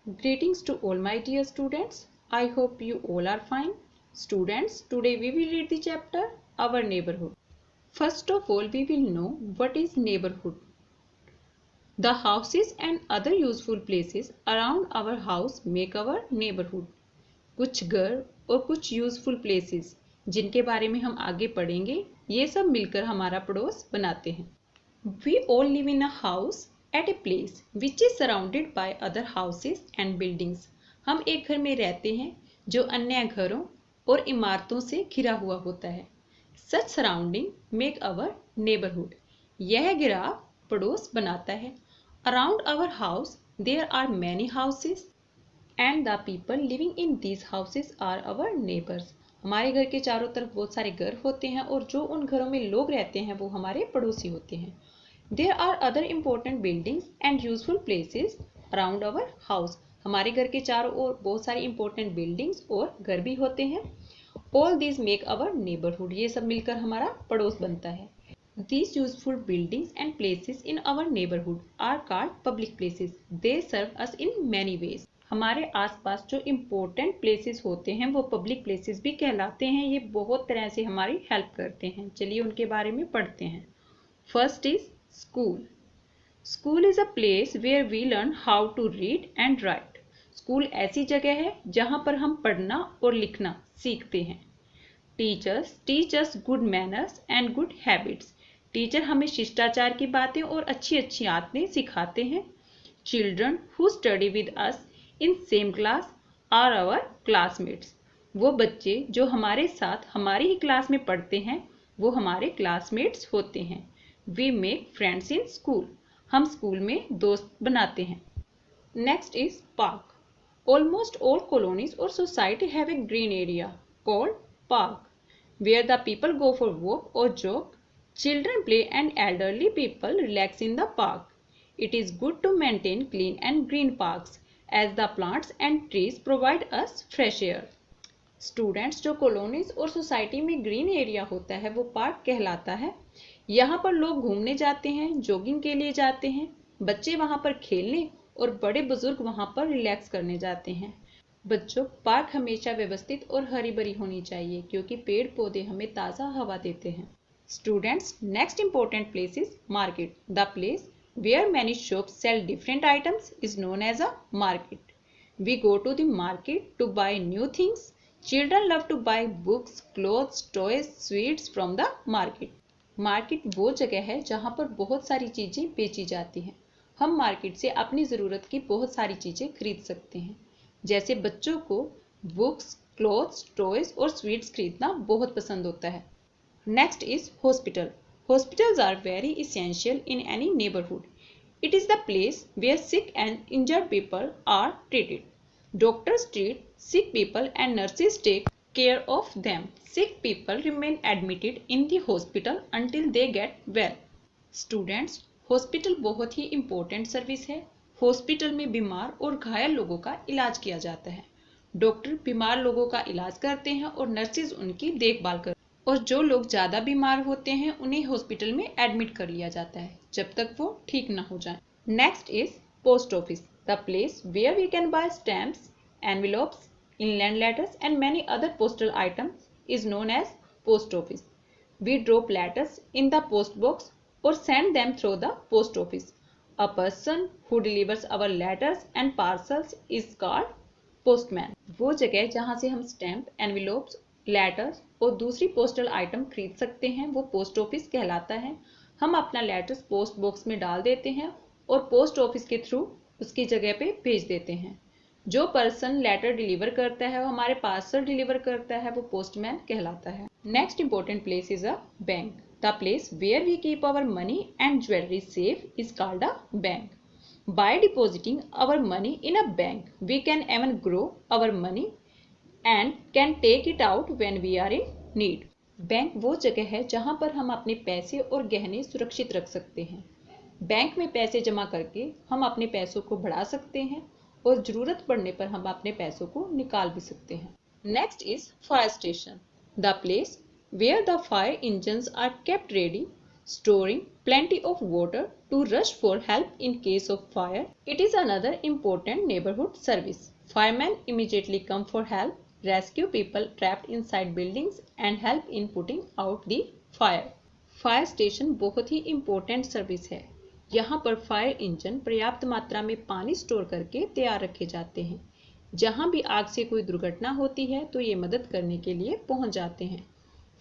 Greetings to all my dear students. I hope you all are fine. Students, today we will read the chapter Our Neighborhood. First of all, we will know what is neighborhood. The houses and other useful places around our house make our neighborhood. कुछ घर और कुछ useful places जिनके बारे में हम आगे पढ़ेंगे, ये सब मिलकर हमारा पड़ोस बनाते हैं. We all live in a house at a place which is surrounded by other houses and buildings. हम एक घर में रहते हैं जो अन्य घरों और इमारतों से घिरा हुआ होता है. Such surrounding make our neighborhood. यह घिराव पड़ोस बनाता है. Around our house there are many houses and the people living in these houses are our neighbors. हमारे घर के चारों तरफ बहुत सारे घर होते हैं और जो उन घरों में लोग रहते हैं वो हमारे पड़ोसी होते हैं. There are other important buildings and useful places around our house. हमारे घर के चारों ओर बहुत सारी important buildings और घर भी होते हैं. All these make our neighborhood. ये सब मिलकर हमारा पड़ोस बनता है. These useful buildings and places in our neighborhood are called public places. They serve us in many ways. हमारे आसपास जो important places होते हैं वो public places भी कहलाते हैं. ये बहुत तरह से हमारी help करते हैं. चलिए उनके बारे में पढ़ते हैं. First is School. School is a place where we learn how to read and write. School ऐसी जगह है जहाँ पर हम पढ़ना और लिखना सीखते हैं. Teachers teach us good manners and good habits. Teacher हमें शिष्टाचार की बातें और अच्छी अच्छी आदतें सिखाते हैं. Children who study with us in same class are our classmates. वो बच्चे जो हमारे साथ हमारी ही क्लास में पढ़ते हैं वो हमारे क्लासमेट्स होते हैं. We make friends in school. हम स्कूल में दोस्त बनाते हैं. Next is park. Almost all colonies or society have a green area called park, where the people go for walk or jog. Children play and elderly people relax in the park. It is good to maintain clean and green parks as the plants and trees provide us fresh air. Students, जो colonies और society में green area होता है वो park कहलाता है. यहाँ पर लोग घूमने जाते हैं, जॉगिंग के लिए जाते हैं, बच्चे वहाँ पर खेलने और बड़े बुजुर्ग वहाँ पर रिलैक्स करने जाते हैं. बच्चों, पार्क हमेशा व्यवस्थित और हरी भरी होनी चाहिए क्योंकि पेड़ पौधे हमें ताज़ा हवा देते हैं. Students, next important place is market. The place where many shops sell different items is known as a market. We go to the market to buy new things. Children love to buy books, clothes, toys, sweets from the market. Market वो जगह है जहाँ पर बहुत सारी चीज़ें बेची जाती हैं. हम मार्केट से अपनी ज़रूरत की बहुत सारी चीज़ें खरीद सकते हैं. जैसे बच्चों को बुक्स, क्लॉथ्स, टॉयज और स्वीट्स खरीदना बहुत पसंद होता है. Next is hospital. Hospitals are very essential in any neighbourhood. It is the place where sick and injured people are treated. Doctors treat sick people and nurses take care of them. Sick people remain admitted in the hospital until they get well. Students, hospital बहुत ही important service है. Hospital में बीमार और घायल लोगों का इलाज किया जाता है. डॉक्टर बीमार लोगों का इलाज करते हैं और नर्सेज उनकी देखभाल करते हैं. और जो लोग ज़्यादा बीमार होते हैं उन्हें हॉस्पिटल में एडमिट कर लिया जाता है जब तक वो ठीक ना हो जाए. Next is post office. The place where we can buy stamps, envelopes, inland letters and many other postal items is known as post office. We drop letters in the post box or send them through the post office. A person who delivers our letters and parcels is called postman. वो जगह जहाँ से हम stamp, एनवेलोप्स, letters और दूसरी postal item खरीद सकते हैं वो पोस्ट ऑफिस कहलाता है. हम अपना लेटर्स पोस्ट बॉक्स में डाल देते हैं और पोस्ट ऑफिस के थ्रू उसकी जगह पे भेज देते हैं. जो पर्सन लेटर डिलीवर करता है वो हमारे पार्सल डिलीवर करता है वो पोस्टमैन कहलाता है. Next important place is a bank. The place where we keep our money and jewellery safe is called a bank. By depositing our money in a bank we can even grow our money and can take it out when we are in need. Bank वो जगह है जहाँ पर हम अपने पैसे और गहने सुरक्षित रख सकते हैं. बैंक में पैसे जमा करके हम अपने पैसों को बढ़ा सकते हैं और ज़रूरत पड़ने पर हम अपने पैसों को निकाल भी सकते हैं. Next is fire station. The place where the fire engines are kept ready, storing plenty of water to rush for help in case of fire. It is another important neighborhood service. Firemen immediately come for help, rescue people trapped inside buildings and help in putting out the fire. Fire station बहुत ही important service है। यहाँ पर fire engine पर्याप्त मात्रा में पानी store करके तैयार रखे जाते हैं। जहाँ भी आग से कोई दुर्घटना होती है तो ये मदद करने के लिए पहुँच जाते हैं।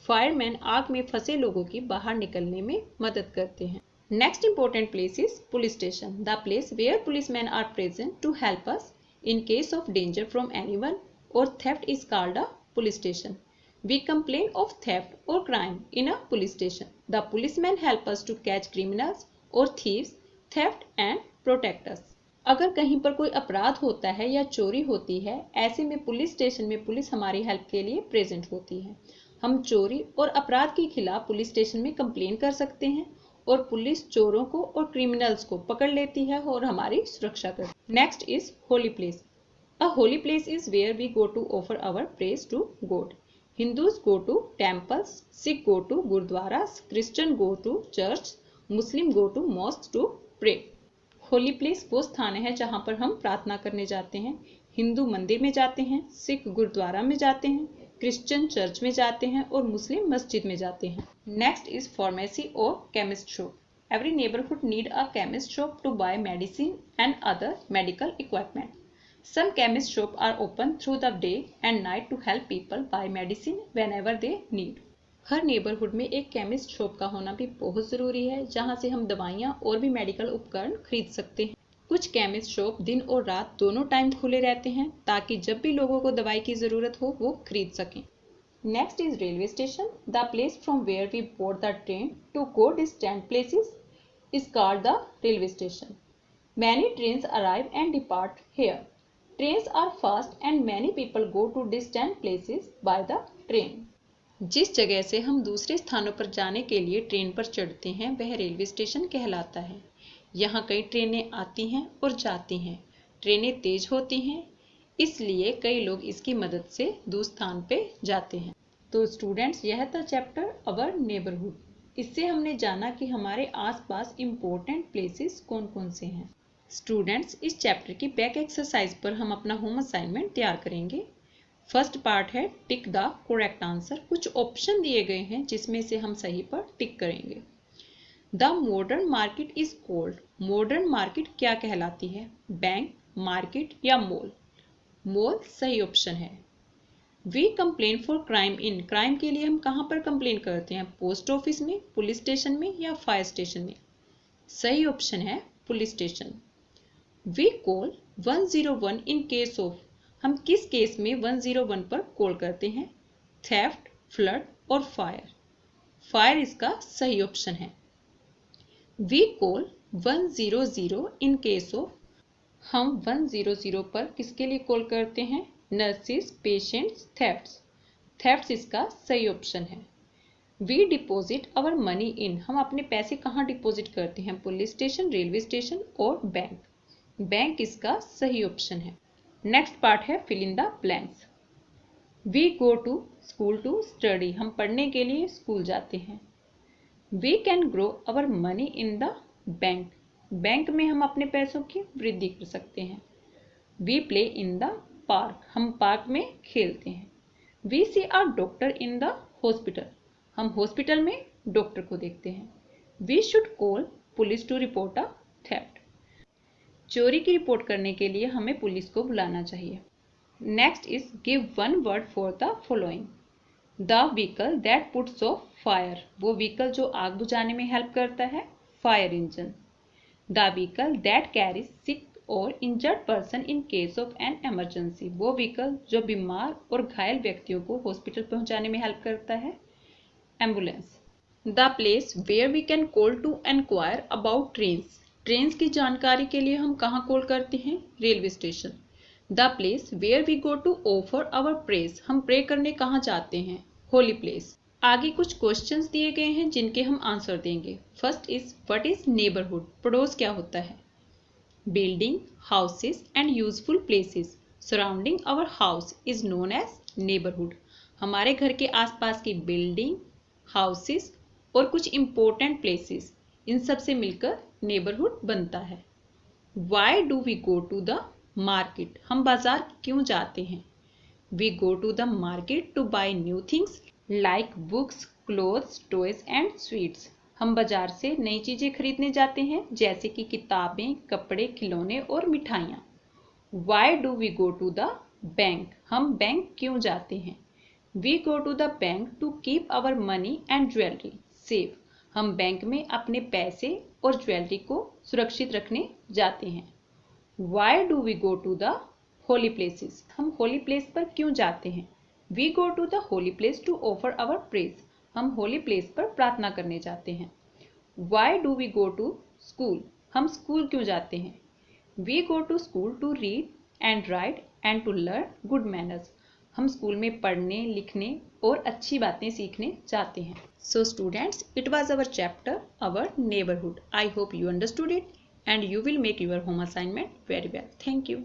फायरमैन आग में फंसे लोगों की बाहर निकलने में मदद करते हैं। Next important place is police station, the place where policeman are present to help us in case of danger from anyone और theft is called a police station. We complain of theft or crime in a police station. The policemen help us to catch criminals or thieves, theft and protect us. अगर कहीं पर कोई अपराध होता है या चोरी होती है, ऐसे में पुलिस स्टेशन में पुलिस हमारी हेल्प के लिए प्रेजेंट होती है। हम चोरी और अपराध के खिलाफ पुलिस स्टेशन में कंप्लेन कर सकते हैं और पुलिस चोरों को और क्रिमिनल्स को पकड़ लेती है और हमारी सुरक्षा करती है। Next is holy place. A holy place is where we go to offer our praise to God. Hindus go to temples, Sikh go to gurdwaras, Christian go to church, Muslim go to mosques to pray. Holy place वो स्थान है जहाँ पर हम प्रार्थना करने जाते हैं। हिंदू मंदिर में जाते हैं, सिख गुरुद्वारा में जाते हैं, क्रिश्चियन चर्च में जाते हैं और मुस्लिम मस्जिद में जाते हैं। नेक्स्ट इज फार्मेसी और chemist shop. Every neighbourhood need a chemist shop to buy medicine and other medical equipment. Some chemist shops are open through the day and night to help people buy medicine whenever they need. Her neighbourhood में एक chemist shop का होना भी बहुत ज़रूरी है, जहां से हम दवाइयां और भी मेडिकल उपकरण खरीद सकते हैं। कुछ केमिस्ट शॉप दिन और रात दोनों टाइम खुले रहते हैं ताकि जब भी लोगों को दवाई की ज़रूरत हो वो खरीद सकें। Next is railway station. The place from where we board the train to go distant places is called the railway station. Many trains arrive and depart here. Trains are fast and many people go to distant places by the train. जिस जगह से हम दूसरे स्थानों पर जाने के लिए ट्रेन पर चढ़ते हैं वह रेलवे स्टेशन कहलाता है। यहाँ कई ट्रेनें आती हैं और जाती हैं। ट्रेनें तेज होती हैं, इसलिए कई लोग इसकी मदद से दूर स्थान पे जाते हैं। तो स्टूडेंट्स, यह था चैप्टर अवर नेबरहुड। इससे हमने जाना कि हमारे आसपास इम्पोर्टेंट प्लेसेस कौन कौन से हैं। स्टूडेंट्स, इस चैप्टर की बैक एक्सरसाइज पर हम अपना होम असाइनमेंट तैयार करेंगे। फर्स्ट पार्ट है टिक द करेक्ट आंसर। कुछ ऑप्शन दिए गए हैं जिसमें से हम सही पर टिक करेंगे। The modern market is called. Modern market क्या कहलाती है? बैंक, मार्केट या मॉल? मॉल सही ऑप्शन है। We complain for crime in. Crime के लिए हम कहाँ पर कंप्लेन करते हैं? पोस्ट ऑफिस में, पुलिस स्टेशन में या फायर स्टेशन में? सही ऑप्शन है police station. We call 101 in case of. हम किस केस में 101 पर कॉल करते हैं? थेफ्ट, फ्लड और फायर। फायर इसका सही ऑप्शन है। We call 100 in case of. हम 100 पर किसके लिए कॉल करते हैं? Nurses, patients, thefts. थेफ्ट्स इसका सही ऑप्शन है। We deposit our money in. हम अपने पैसे कहाँ डिपॉजिट करते हैं? पुलिस स्टेशन, रेलवे स्टेशन और बैंक। बैंक इसका सही ऑप्शन है। नेक्स्ट पार्ट है fill in the blanks. We go to school to study. हम पढ़ने के लिए स्कूल जाते हैं। We can grow our money in the bank. Bank में हम अपने पैसों की वृद्धि कर सकते हैं। We play in the park. हम पार्क में खेलते हैं। We see our doctor in the hospital. हम हॉस्पिटल में डॉक्टर को देखते हैं। We should call police to report a theft. चोरी की रिपोर्ट करने के लिए हमें पुलिस को बुलाना चाहिए। Next is give one word for the following. The vehicle that puts off fire. वो व्हीकल जो आग बुझाने में हेल्प करता है, fire engine. The vehicle that carries sick और injured person in case of an emergency. वो व्हीकल जो बीमार और घायल व्यक्तियों को हॉस्पिटल पहुंचाने में हेल्प करता है, ambulance. The place where we can call to enquire about trains. Trains की जानकारी के लिए हम कहाँ कॉल करते हैं? Railway station. The place where we go to offer our praise. हम प्रे करने कहाँ जाते हैं? Holy place. आगे कुछ क्वेश्चंस दिए गए हैं जिनके हम आंसर देंगे। First is what is neighbourhood. पड़ोस क्या होता है? Building, houses and useful places surrounding our house is known as neighbourhood. हमारे घर के आसपास की बिल्डिंग, हाउसेस और कुछ इंपॉर्टेंट प्लेसेस, इन सब से मिलकर नेबरहुड बनता है। Why do we go to the market, हम बाजार क्यों जाते हैं। We go to the market to buy new things like books, clothes, toys and sweets, हम बाजार से नई चीजें खरीदने जाते हैं जैसे कि किताबें, कपड़े, खिलौने और मिठाइयाँ। Why do we go to the bank, हम बैंक क्यों जाते हैं। We go to the bank to keep our money and jewellery safe, हम बैंक में अपने पैसे और ज्वेलरी को सुरक्षित रखने जाते हैं। Why do we go to the holy places, हम होली प्लेस पर क्यों जाते हैं। We go to the holy place to offer our praise, हम होली प्लेस पर प्रार्थना करने जाते हैं। Why do we go to school, हम स्कूल क्यों जाते हैं। We go to school to read and write and to learn good manners, हम स्कूल में पढ़ने, लिखने और अच्छी बातें सीखने जाते हैं। So students, it was our chapter our neighbourhood. I hope you understood it and you will make your home assignment very well. Thank you.